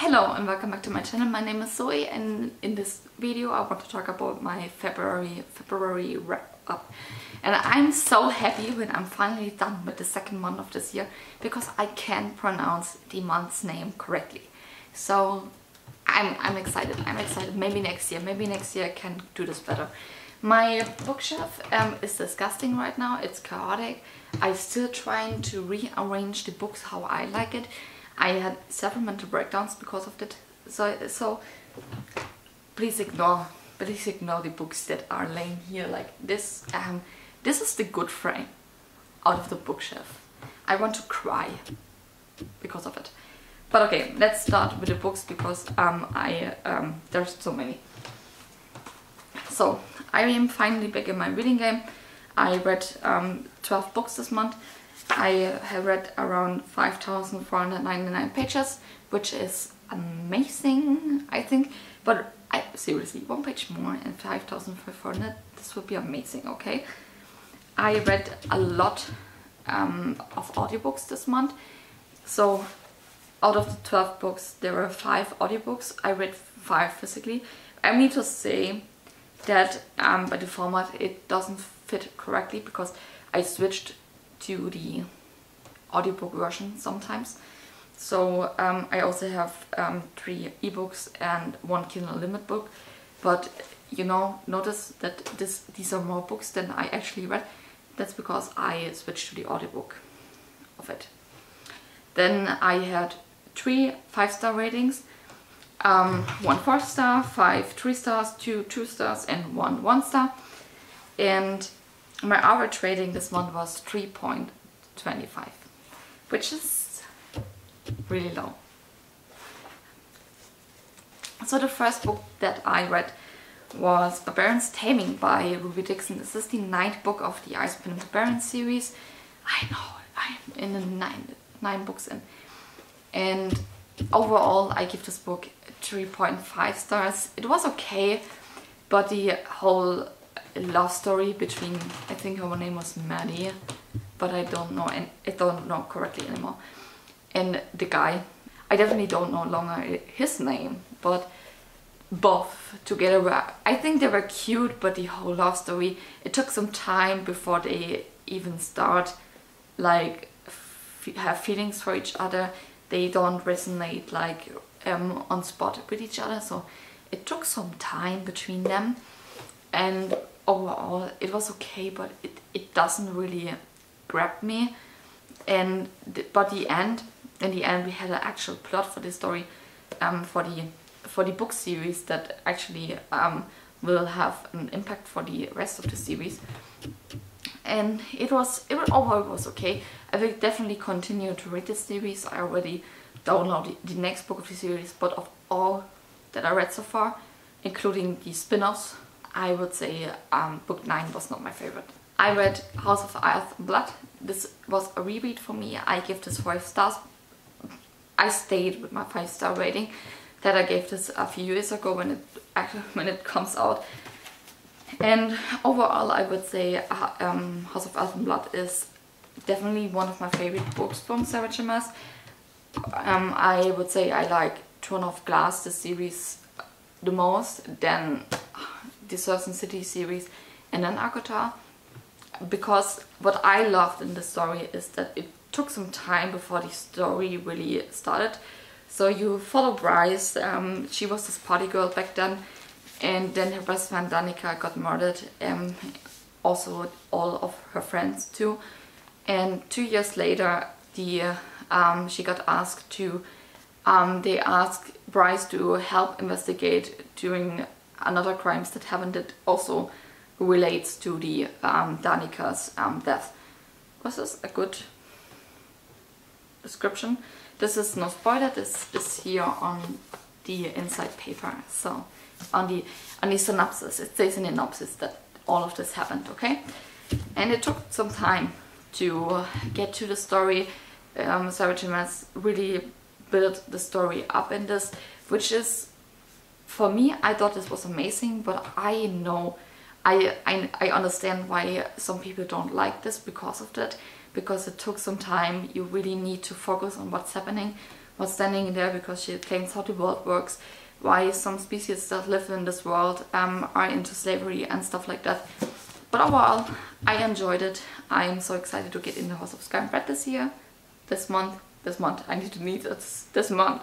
Hello and welcome back to my channel. My name is Zoe and in this video I want to talk about my February wrap up. And I'm so happy when I'm finally done with the second month of this year because I can pronounce the month's name correctly. So I'm excited. Maybe next year I can do this better. My bookshelf is disgusting right now. It's chaotic. I'm still trying to rearrange the books how I like it. I had several mental breakdowns because of that. So please ignore the books that are laying here like this. This is the good frame out of the bookshelf. I want to cry because of it. But okay, let's start with the books because there's so many. So I am finally back in my reading game. I read 12 books this month. I have read around 5,499 pages, which is amazing, I think. But seriously, one page more and 5,500, this would be amazing, okay? I read a lot of audiobooks this month. So out of the 12 books, there were 5 audiobooks. I read 5 physically. I need to say that by the format it doesn't fit correctly because I switched to the audiobook version sometimes. So I also have 3 ebooks and 1 Kindle Limit book, but you know, notice that these are more books than I actually read. That's because I switched to the audiobook of it. Then I had 3 5-star ratings, 1 4-star, 5 3 stars, 2 2 stars and 1 1 star. And my average rating this month was 3.25, which is really low. So the first book that I read was Barbarians Taming by Ruby Dixon. This is the 9th book of the Ice Pen Barbarians series. I know, I'm in the 9 books in. And overall I give this book 3.5 stars. It was okay, but the whole love story between, I think her name was Maddie, but I don't know, and I don't know correctly anymore, and the guy, I definitely don't know longer his name, but both together were, I think they were cute, but the whole love story, it took some time before they even start like have feelings for each other. They don't resonate like on spot with each other, so it took some time between them. And overall it was okay, but it doesn't really grab me. And but in the end we had an actual plot for the story, for the book series that actually will have an impact for the rest of the series. And overall it was okay. I will definitely continue to read this series. I already downloaded the next book of the series, but of all that I read so far, including the spin-offs, I would say book 9 was not my favorite. I read House of Ice and Blood. This was a reread for me. I give this 5 stars. I stayed with my 5-star rating that I gave this a few years ago when it comes out. And overall I would say House of Ice and Blood is definitely one of my favorite books from Sarah J. Maas. I would say I like Throne of Glass, the series, the most, then the Certain City series, and then Akota, because what I loved in the story is that it took some time before the story really started. So you follow Bryce. She was this party girl back then, and then her best friend Danica got murdered, also all of her friends too. And 2 years later she got asked to they asked Bryce to help investigate during another crimes that happened that also relates to the Danica's death. Was this a good description? This is no spoiler. This is here on the inside paper. So on the synopsis, it says in the synopsis that all of this happened. Okay, and it took some time to get to the story. Sarah J. Maas really built the story up in this, which is, for me, I thought this was amazing, but I know, I understand why some people don't like this because of that, because it took some time. You really need to focus on what's happening was standing there because she explains how the world works, why some species that live in this world are into slavery and stuff like that. But overall, I enjoyed it. I'm so excited to get in the House of Sky and Bread this year. This month. I need to meet it this month.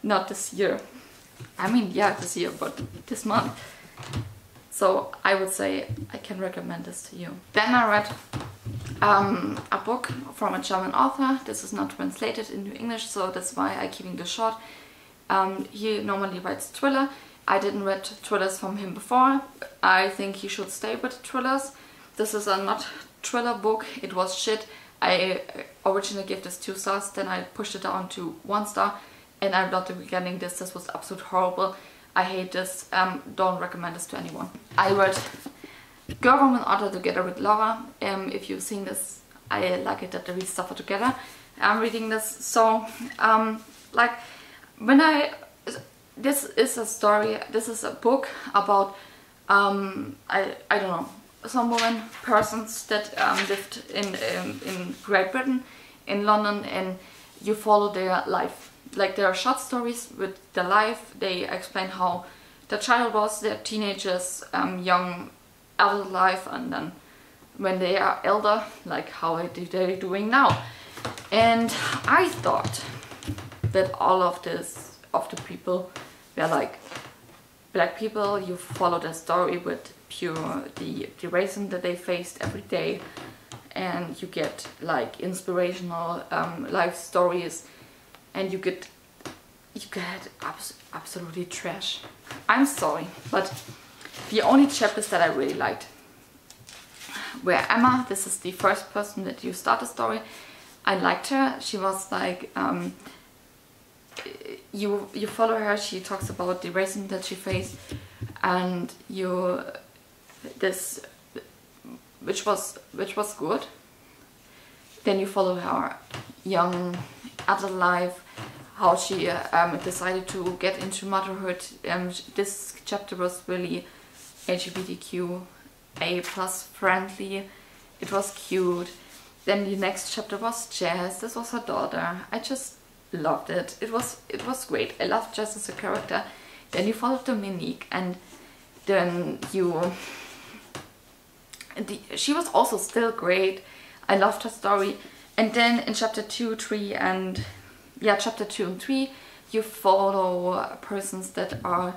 Not this year. I mean, yeah, this year, but this month. So I would say I can recommend this to you. Then I read a book from a German author. This is not translated into English, so that's why I'm keeping this short. He normally writes thriller. I didn't read thrillers from him before. I think he should stay with thrillers. This is a not thriller book. It was shit. I originally gave this 2 stars, then I pushed it down to 1 star, and I'm not regretting this. This was absolutely horrible. I hate this. Don't recommend this to anyone. I read Girl, Woman, Otter together with Laura. If you've seen this, I like it that they suffer together. I'm reading this, so like when this is a story. This is a book about I don't know, some persons that lived in Great Britain, in London, and you follow their life. Like, there are short stories with their life. They explain how the child was, their teenagers, young adult life, and then when they are elder, like how they're doing now. And I thought that all of the people were like black people. You follow their story with pure the racism that they faced every day, and you get like inspirational life stories, and you get absolutely trash. I'm sorry, but the only chapters that I really liked were Emma. This is the first person that you start a story. I liked her. She was like you follow her. She talks about the racism that she faced, and which was good. Then you follow her young adult life, how she decided to get into motherhood. This chapter was really LGBTQA+ friendly. It was cute. Then the next chapter was Jazz. This was her daughter. I just loved it. It was great. I loved Jazz as a character. Then you followed Dominique, and then she was also still great. I loved her story. And then in chapter 2, 3, and chapter 2 and 3, you follow persons that are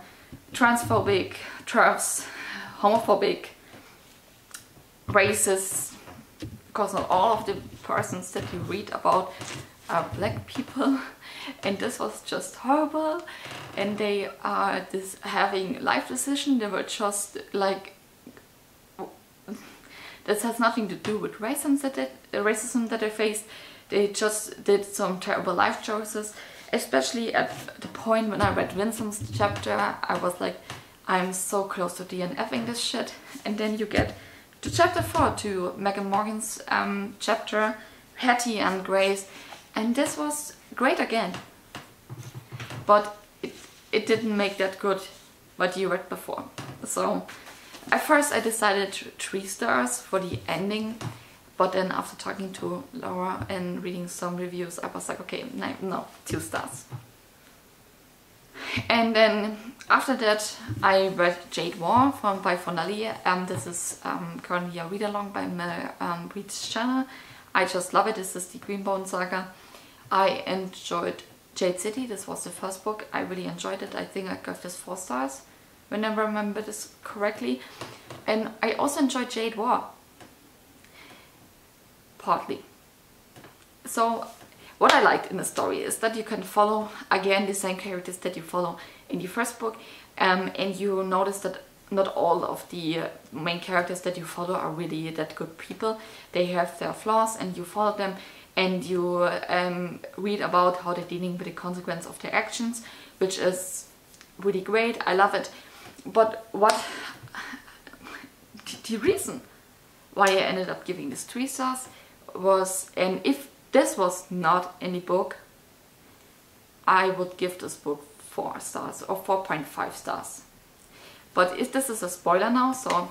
transphobic, TERFs, homophobic, racist, because not all of the persons that you read about are black people, and this was just horrible. And they are having life decision. They were just like, this has nothing to do with racism that they faced. They just did some terrible life choices, especially at the point when I read Vincent's chapter. I was like, I'm so close to DNFing this shit. And then you get to chapter 4, to Megan Morgan's chapter, Hattie and Grace, and this was great again. But it didn't make that good what you read before. So at first I decided 3 stars for the ending, but then after talking to Laura and reading some reviews, I was like, okay, no, 2 stars. And then after that I read Jade War by Fonali. This is currently a read-along by Mel Reed's channel. I just love it. This is the Greenbone saga. I enjoyed Jade City. This was the first book. I really enjoyed it. I think I gave this 4 stars, when I remember this correctly. And I also enjoyed Jade War. Partly. So what I liked in the story is that you can follow again the same characters that you follow in the first book, and you notice that not all of the main characters that you follow are really that good people. They have their flaws, and you follow them, and you read about how they're dealing with the consequence of their actions, which is really great. I love it. But what the reason why I ended up giving this 3 stars was, and if this was not in the book, I would give this book 4 stars or 4.5 stars. But if this is a spoiler now, so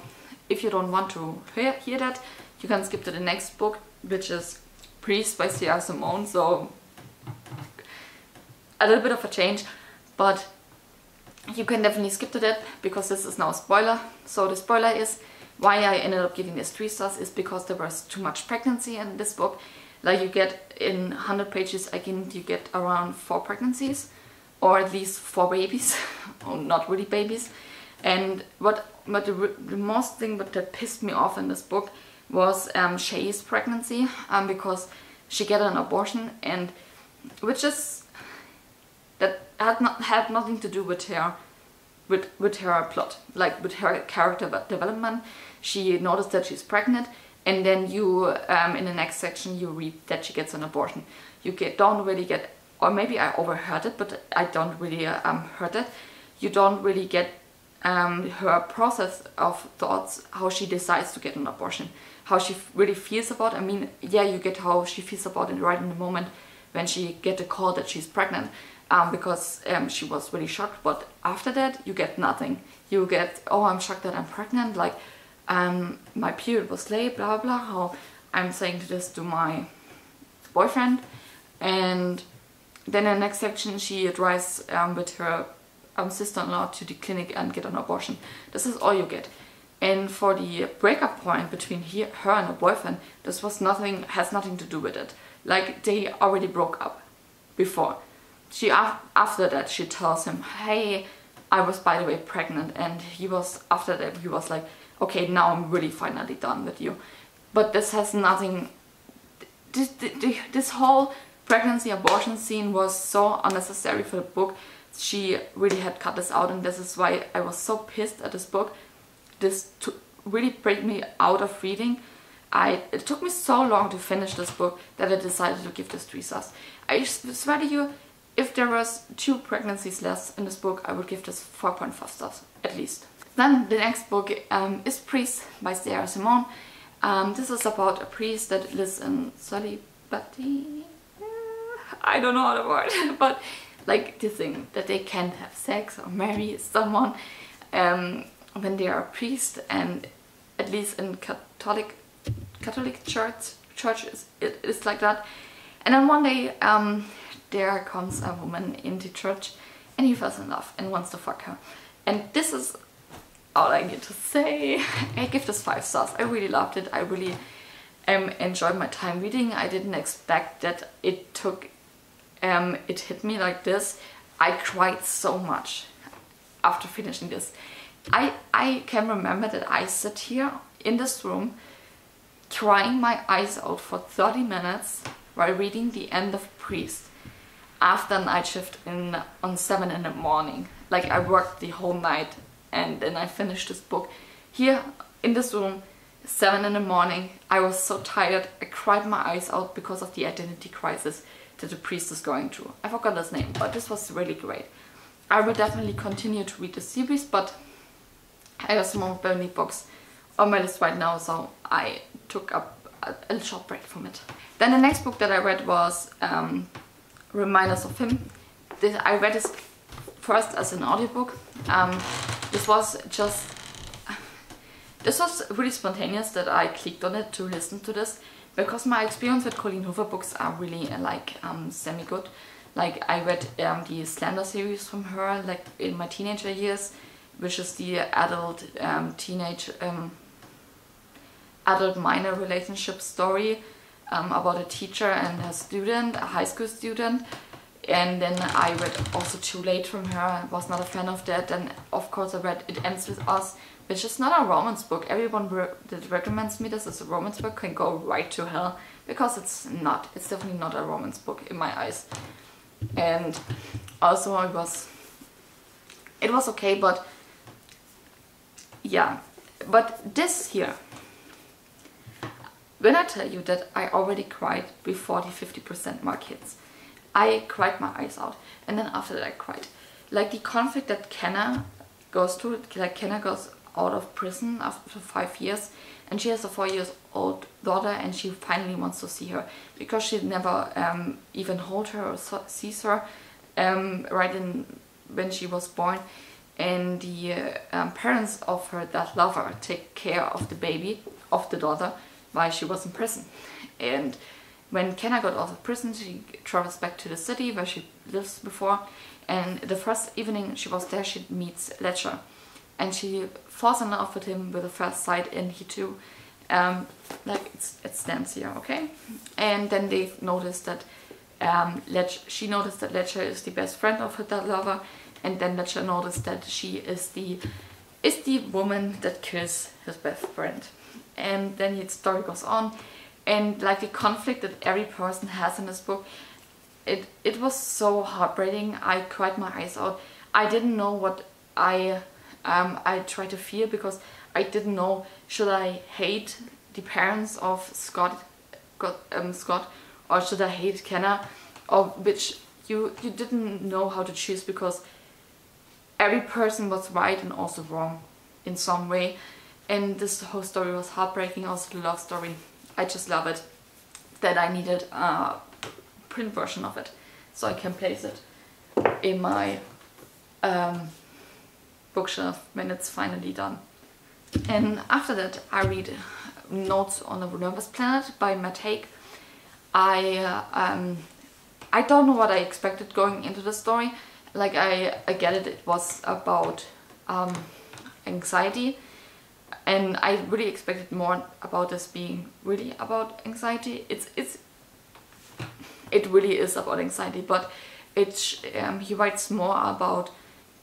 if you don't want to hear that, you can skip to the next book, which is Preist by C.R. Simone. So a little bit of a change, but you can definitely skip to that because this is now a spoiler. So the spoiler is why I ended up giving this 3 stars is because there was too much pregnancy in this book. Like you get in 100 pages, again, you get around 4 pregnancies, or at least 4 babies, or not really babies. And the most thing that pissed me off in this book was Shay's pregnancy, because she got an abortion, and which is that had nothing to do with her plot, like with her character development. She noticed that she's pregnant, and then you in the next section you read that she gets an abortion. You don't really get, or maybe I overheard it, but I don't really heard it. You don't really get her process of thoughts, how she decides to get an abortion, how she really feels about it. I mean, yeah, you get how she feels about it right in the moment when she get a call that she's pregnant, because she was really shocked. But after that, you get nothing. You get, oh, I'm shocked that I'm pregnant, like my period was late, blah blah, how I'm saying this to my boyfriend. And then in the next section she drives with her sister-in-law to the clinic and get an abortion. This is all you get. And for the breakup point between her and her boyfriend, this was nothing, has nothing to do with it. Like, they already broke up before. After that she tells him, hey, I was by the way pregnant, and after that he was like, okay, now I'm really finally done with you. But this has nothing, this whole pregnancy abortion scene was so unnecessary for the book. She really had cut this out, and this is why I was so pissed at this book. This really break me out of reading. It took me so long to finish this book that I decided to give this 3 stars. I swear to you, if there was 2 pregnancies less in this book, I would give this 4.5 stars at least. Then the next book is Preist by Sarah Simone. This is about a priest that lives in celibacy. I don't know the word, but like the thing that they can't have sex or marry someone when they are a priest, and at least in Catholic churches it is like that. And then one day there comes a woman into church, and he falls in love and wants to fuck her. And this is all I need to say. I give this 5 stars. I really loved it. I really enjoyed my time reading. I didn't expect that it hit me like this. I cried so much after finishing this. I can remember that I sat here in this room crying my eyes out for 30 minutes while reading the end of Preist after a night shift on 7 in the morning. Like, I worked the whole night and then I finished this book here in this room, 7 in the morning. I was so tired. I cried my eyes out because of the identity crisis that the priest is going through. I forgot his name, but this was really great. I will definitely continue to read the series, but I have some more Burnley books on my list right now, so I took up a short break from it. Then the next book that I read was Reminders of Him. I read this first as an audiobook. This was really spontaneous that I clicked on it to listen to this, because my experience with Colleen Hoover books are really like semi-good. Like, I read the Slender series from her like in my teenager years, which is the adult adult minor relationship story about a teacher and a student, a high school student. And then I read also Too Late from her. I was not a fan of that. And of course I read It Ends With Us, which is not a romance book. Everyone that recommends me this as a romance book can go right to hell, because it's not. It's definitely not a romance book in my eyes. And also it was okay, but yeah. But this here, when I tell you that I already cried before the 50% mark hits, I cried my eyes out. And then after that I cried. Like, the conflict that Kenna goes through, like Kenna goes out of prison after 5 years, and she has a 4-year-old daughter, and she finally wants to see her because she never even hold her or sees her when she was born. And the parents of that lover take care of the baby, of the daughter, while she was in prison. And when Kenna got out of prison, she travels back to the city where she lives before, and the first evening she was there, she meets Ledger, and she falls in love with him with the first sight, and he too, like it stands here, okay? And then they notice that she noticed that Ledger is the best friend of her lover, and then Ledger noticed that she is the woman that kills his best friend. And then the story goes on, and like the conflict that every person has in this book, it was so heartbreaking. I cried my eyes out. I didn't know what I tried to feel, because I didn't know, should I hate the parents of Scott, or should I hate Kenna, or which you didn't know how to choose, because every person was right and also wrong in some way. And this whole story was heartbreaking, also the love story. I just love it, that I needed a print version of it, so I can place it in my bookshelf when it's finally done. And after that I read Notes on a Nervous Planet by Matt Haig. I don't know what I expected going into the story. Like I get it, it was about anxiety, and I really expected more about this being really about anxiety. It really is about anxiety, but he writes more about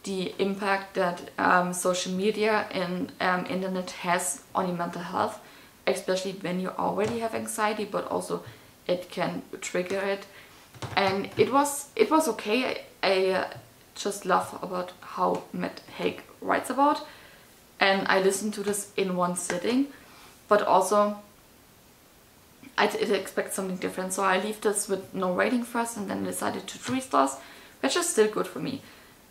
the impact that social media and internet has on your mental health, especially when you already have anxiety, but also it can trigger it. And it was okay. I just love about how Matt Haig writes about, and I listened to this in one sitting, but also I did expect something different, so I leave this with no rating first, and then decided to 3 stars, which is still good for me.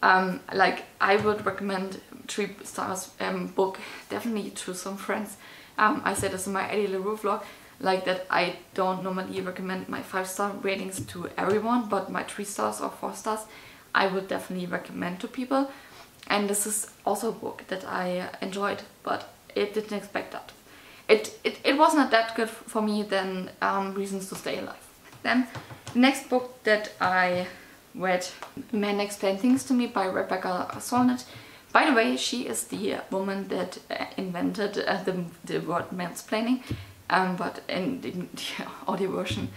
Like I would recommend 3 stars book definitely to some friends. I said this in my Addie LaRue vlog, like that I don't normally recommend my 5-star ratings to everyone, but my 3 stars or 4 stars I would definitely recommend to people. And this is also a book that I enjoyed, but it didn't expect that. It wasn't that good for me than Reasons to Stay Alive. Then the next book that I read, Men Explain Things to Me by Rebecca Solnit. By the way, she is the woman that invented the word mansplaining, but in the audio version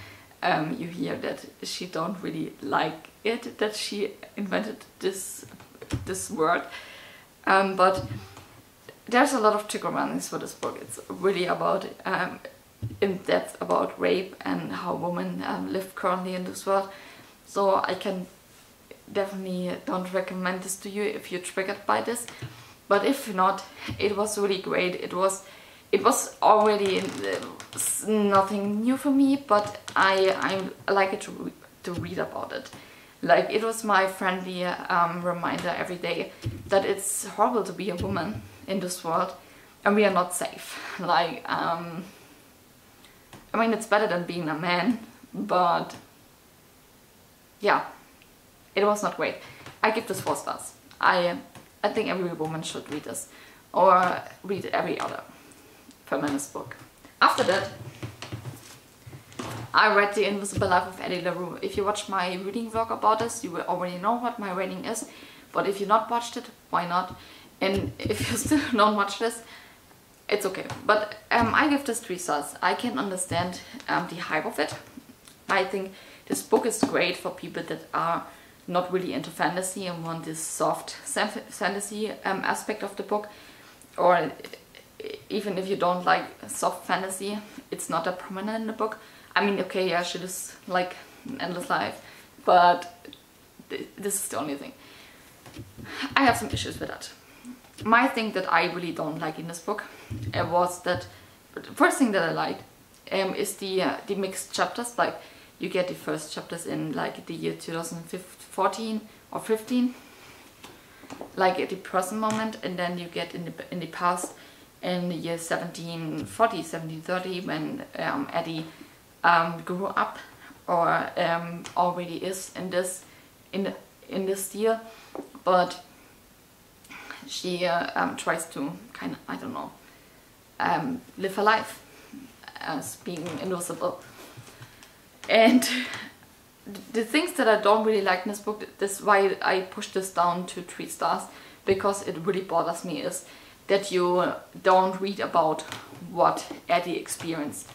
you hear that she don't really like it, that she invented this word. But there's a lot of trigger warnings for this book. It's really about in depth about rape and how women live currently in this world. So I can definitely don't recommend this to you if you're triggered by this. But if not, it was really great. It was already nothing new for me, but I like it to read about it. Like, it was my friendly reminder every day that it's horrible to be a woman in this world and we are not safe. Like, I mean, it's better than being a man, but yeah, it was not great. I give this 4 stars. I think every woman should read this, or read every other feminist book. After that, I read The Invisible Life of Addie LaRue. If you watched my reading vlog about this, you will already know what my rating is, but if you not watched it, why not? And if you still don't watch this, it's okay. But I give this 3 stars. I can understand the hype of it. I think this book is great for people that are not really into fantasy and want this soft fantasy aspect of the book, or even if you don't like soft fantasy, it's not that prominent in the book. I mean, okay, yeah, she lives like an endless life, but this is the only thing. I have some issues with that. My thing that I really don't like in this book was that the first thing that I liked is the mixed chapters. Like, you get the first chapters in like the year 2014 or 15, like at the present moment, and then you get in the past, in the year 1740, 1730, when Addie grew up, or already is in this year, but she tries to kind of, I don't know, live her life as being invisible. And the things that I don't really like in this book, this is why I pushed this down to 3 stars, because it really bothers me, is that you don't read about what Addie experienced.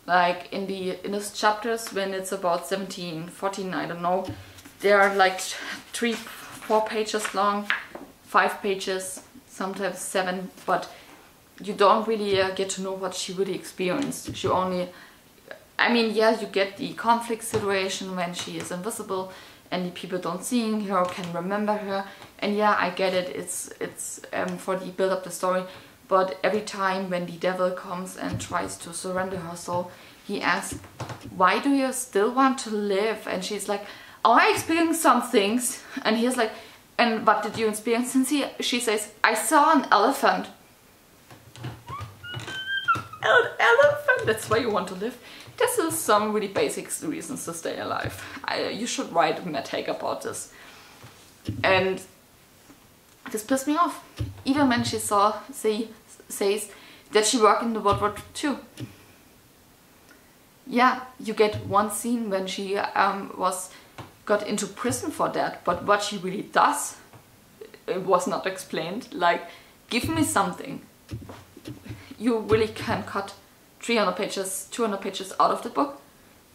Like in those chapters when it's about 17, 14, I don't know, they are like 3, 4 pages long, 5 pages, sometimes 7, but you don't really get to know what she really experienced. She only, I mean, yeah, you get the conflict situation when she is invisible and the people don't seeing her or can remember her, and yeah, I get it, it's for the build up the story, but every time when the devil comes and tries to surrender her soul, he asks, why do you still want to live? And she's like, oh, I experienced some things. And he's like, and what did you experience? And she says, I saw an elephant. An elephant, that's why you want to live. This is some really basic reasons to stay alive. You should write a take about this. And this pissed me off. Even when she says that she worked in the World War II. Yeah, you get one scene when she got into prison for that, but what she really does, it was not explained. Like, give me something. You really can cut 300 pages, 200 pages out of the book,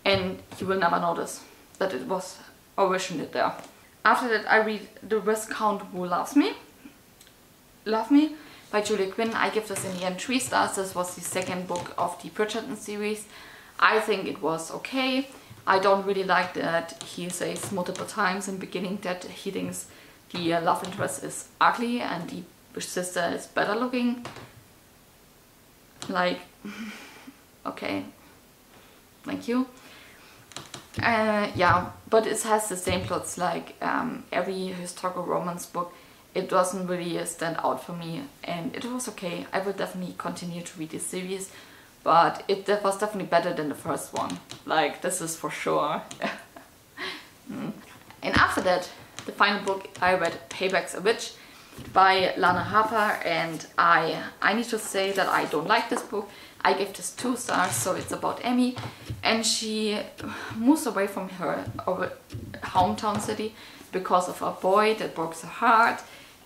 and you will never notice that it was originally there. After that, I read The Viscount Who Loves Me by Julia Quinn. I give this in the end 3 stars. This was the 2nd book of the Bridgerton series. I think it was okay. I don't really like that he says multiple times in the beginning that he thinks the love interest is ugly and the sister is better looking. Like, okay, thank you. Yeah, but it has the same plots like every historical romance book. It doesn't really stand out for me, and it was okay. I will definitely continue to read this series, but it was definitely better than the first one. Like, this is for sure. And after that, the final book I read, Paybacks, a Witch by Lana Harper, and I need to say that I don't like this book. I gave this 2 stars. So it's about Emmy, and she moves away from her hometown city because of a boy that broke her heart.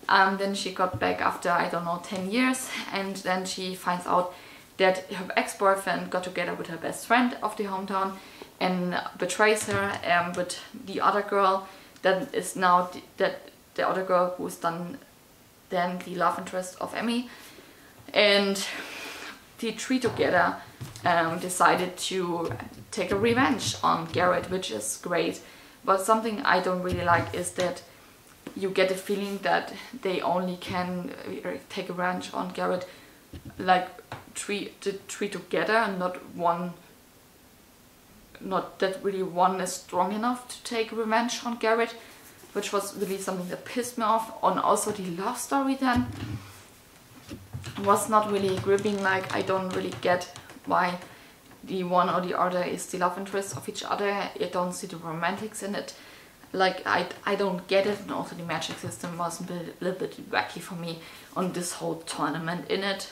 Then she got back after, I don't know, 10 years, and then she finds out that her ex-boyfriend got together with her best friend of the hometown and betrays her with the other girl that is now the other girl who's then the love interest of Emmy. And the 3 together decided to take a revenge on Garrett, which is great. But something I don't really like is that you get the feeling that they only can take a revenge on Garrett like the 3 together, and not that really one is strong enough to take revenge on Garrett, which was really something that pissed me off. And also the love story then was not really gripping. Like, I don't really get why the one or the other is the love interest of each other. I don't see the romantics in it. Like, I don't get it. And also the magic system was a little bit wacky for me on this whole tournament in it.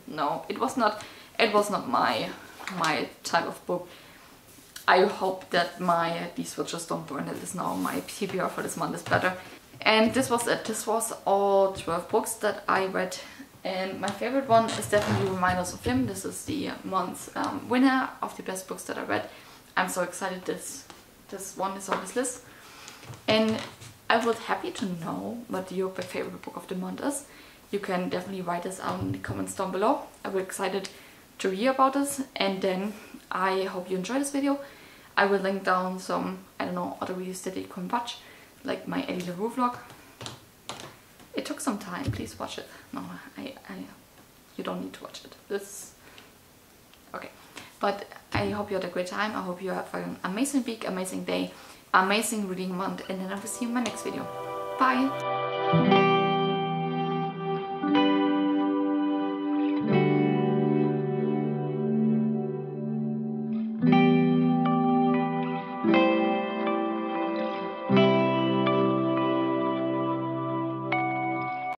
No, it was not my type of book. I hope that these Switchers Don't Burn It is now my PBR for this month is better. And this was it. This was all 12 books that I read. And my favorite one is definitely Reminders of Him. This is the month's winner of the best books that I read. I'm so excited this one is on this list. And I would happy to know what your favorite book of the month is. You can definitely write this out in the comments down below. I'm really excited to hear about this. And then I hope you enjoyed this video. I will link down some, I don't know, other videos that you can watch, like my Addie LaRue vlog. It took some time, please watch it. No, you don't need to watch it. This, okay. But I hope you had a great time. I hope you have an amazing week, amazing day, amazing reading month, and then I will see you in my next video. Bye!